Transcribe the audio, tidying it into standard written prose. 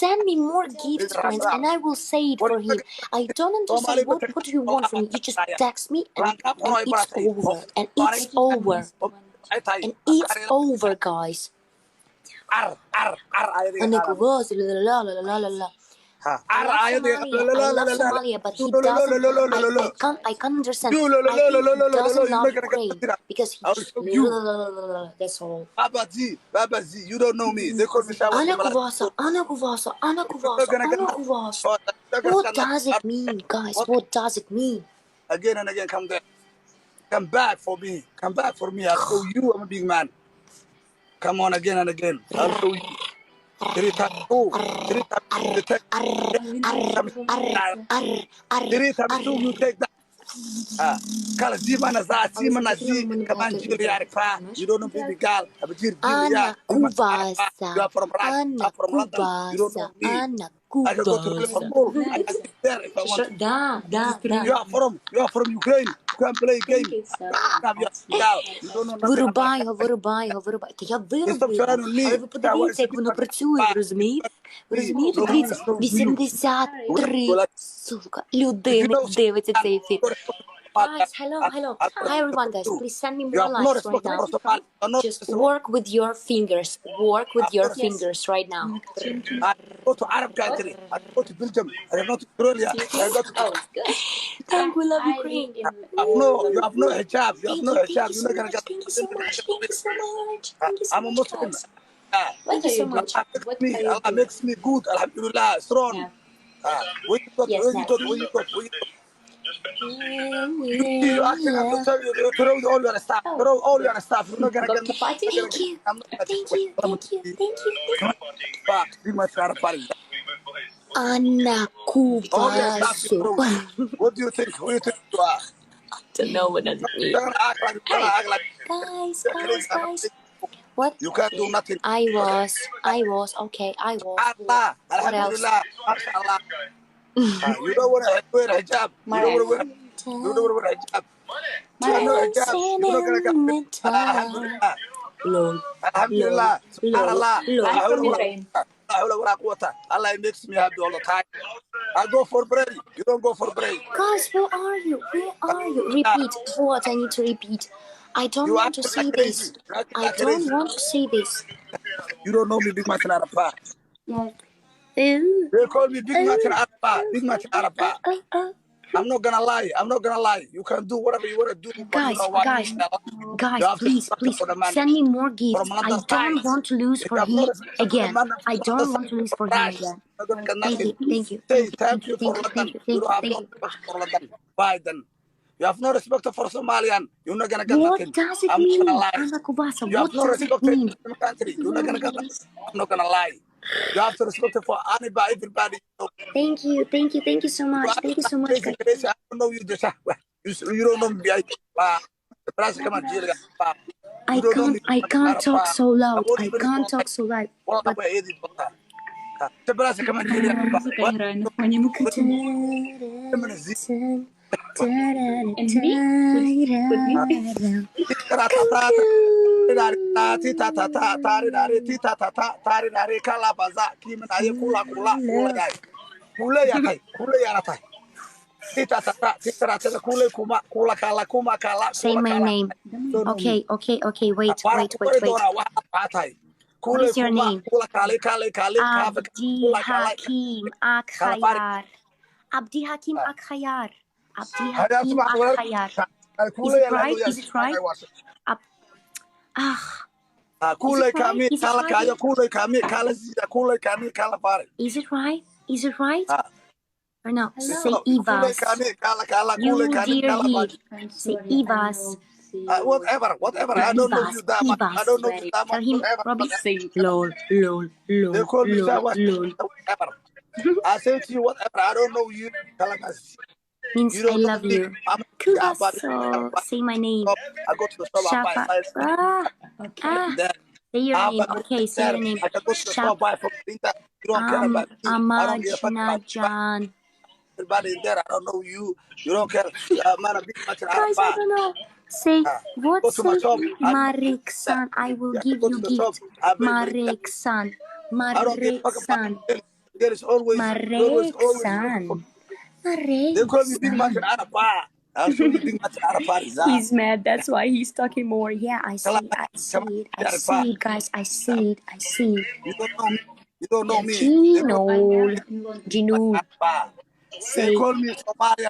Send me more gifts, friends, and I will say it for him. I don't understand what do you want from me. You just text me and it's over. And it's over. And it's over, guys. I love Somalia, but he doesn't. I can't understand. I think he doesn't love Ukraine because he just. That's all. Baba Z, you don't know me. They call me Shahwah. What does it mean, guys? What does it mean? Again and again, come there. Come back for me. Come back for me. I'll show you I'm a big man. Come on again and again. I'll show you. 3 times 2. 3 times 2 you take. 3 times 2 you take that. Kala zimana za zimana zi kaman jiri yarifa. You don't know baby girl. Abjir jiri ya. You are from Raj. I'm from London. You don't know me. I can go to Liverpool. I can sit there if I want to. You are from Ukraine. You can play game. You don't know nothing. Вирубай його. Та я вирубила. Але ви подивіться, як воно працює, розумієте? Розумієте? Дивіться, 83, сука, людини дивиться цей ефір. Guys, hello. Hi everyone, guys. Please send me more likes right now. Just work with your fingers. Work with your fingers right now. I go to Arab country. I go to Belgium. I go to Australia. I go to. Thank we love Ukraine. You have no hijab. You have no hijab. You're not gonna get. Thank you so much. I'm a Muslim. Thank you so much. Allah makes me good. Alhamdulillah, strong. When you got. You actually have to tell you, throw all your stuff. Throw all your stuff. You're not gonna get. Thank you. Be my party. Anakubasu. What do you think? Who do you think you are? Don't know what does it mean. Guys. What? You can't do nothing. I was. Okay, I was. Allah. Alhamdulillah. MashaAllah. You don't want to wear hijab. You don't want to wear hijab. You don't know hijab. You're not going to get. Alhamdulillah. Allah makes me happy all the time. I go for bread. You don't go for bread. Guys, where are you? Repeat. What? I need to repeat. I don't want to say this. You don't know me, Big Martin Arapa. Yeah. They call me Big Martin Arapa. I'm not gonna lie. You can do whatever you want to do. Guys, please, send me more gifts. I don't want to lose for him again. Thank you. Thank you for London. You don't have no respect for London. Biden. You have no respect for Somalian. You're not gonna get nothing. What does it mean? You have no respect for the country. You're not gonna get nothing. I'm not gonna lie. You have to respect it for everybody. Thank you so much. I don't know you. You don't know me. I can't talk so loud. Say my name. Okay. Wait. What is your name? Abdi Hakim Akhayar. Is it right? Is it right? Or no? Say Ivas. You dear he. Say Ivas. Whatever. I don't know you that much. I don't know you that much. Tell him, Robbie, say lol. They call me Shahwah. Whatever. I say to you, whatever. I don't know you. Means I love you. Kubaso. Say my name. I go to the store by say your name. Okay, say your name. I can go to the store by from Linda. You don't care about me. Amajnajan. Everybody in there, I don't know you. You don't care. Man, a big much. Guys, I don't know. Say, what's Mariksan? I will give you gift. Mariksan. There is always looking Mareksan. for. They call me Big Mac Mareksan. Arafat. I'll show you Big Mac Arafat is that. He's mad. That's why he's talking more. Yeah, I see. I see it. I see it, guys. I see it. I see it. You don't know me. You don't know me. They call Ginol. Ginul. Arafat. They Say call me Somalia